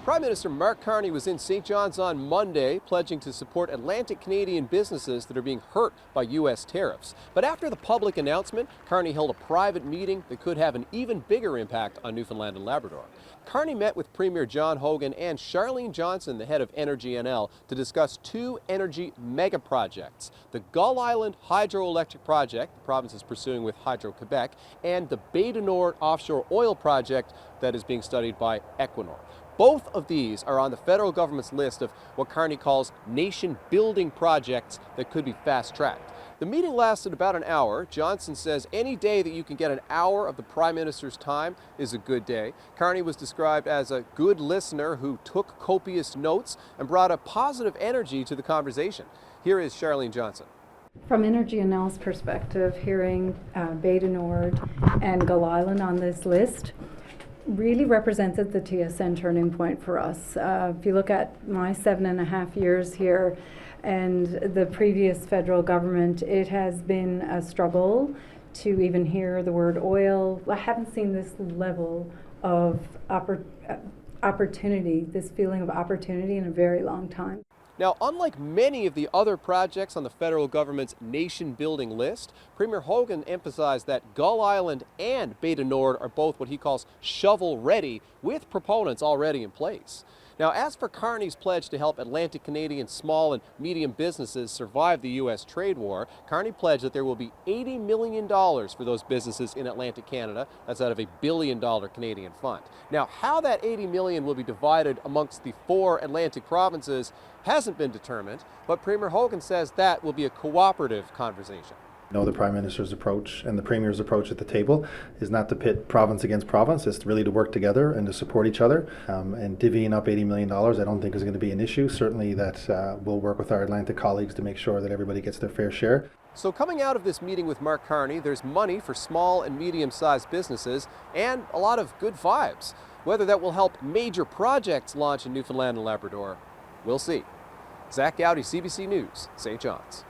Prime Minister Mark Carney was in St. John's on Monday, pledging to support Atlantic Canadian businesses that are being hurt by U.S. tariffs. But after the public announcement, Carney held a private meeting that could have an even bigger impact on Newfoundland and Labrador. Carney met with Premier John Hogan and Charlene Johnson, the head of Energy NL, to discuss two energy megaprojects: the Gull Island hydroelectric project the province is pursuing with Hydro-Quebec, and the Bay du Nord offshore oil project that is being studied by Equinor. Both of these are on the federal government's list of what Carney calls nation-building projects that could be fast-tracked. The meeting lasted about an hour. Johnson says any day that you can get an hour of the Prime Minister's time is a good day. Carney was described as a good listener who took copious notes and brought a positive energy to the conversation. Here is Charlene Johnson. From Energy NL's perspective, hearing Bay du Nord and Gull Island on this list really represented the TSN turning point for us. If you look at my 7.5 years here and the previous federal government, it has been a struggle to even hear the word oil. I haven't seen this level of opportunity, this feeling of opportunity in a very long time. Now, unlike many of the other projects on the federal government's nation-building list, Premier Hogan emphasized that Gull Island and Bay du Nord are both what he calls shovel-ready, with proponents already in place. Now, as for Carney's pledge to help Atlantic Canadian small and medium businesses survive the U.S. trade war, Carney pledged that there will be $80 million for those businesses in Atlantic Canada. That's out of a $1 billion Canadian fund. Now, how that $80 million will be divided amongst the 4 Atlantic provinces hasn't been determined, but Premier Hogan says that will be a cooperative conversation. The Prime Minister's approach and the Premier's approach at the table is not to pit province against province. It's really to work together and to support each other. And divvying up $80 million I don't think is going to be an issue. Certainly that we'll work with our Atlantic colleagues to make sure that everybody gets their fair share. So coming out of this meeting with Mark Carney, there's money for small and medium-sized businesses and a lot of good vibes. Whether that will help major projects launch in Newfoundland and Labrador, we'll see. Zach Gowdy, CBC News, St. John's.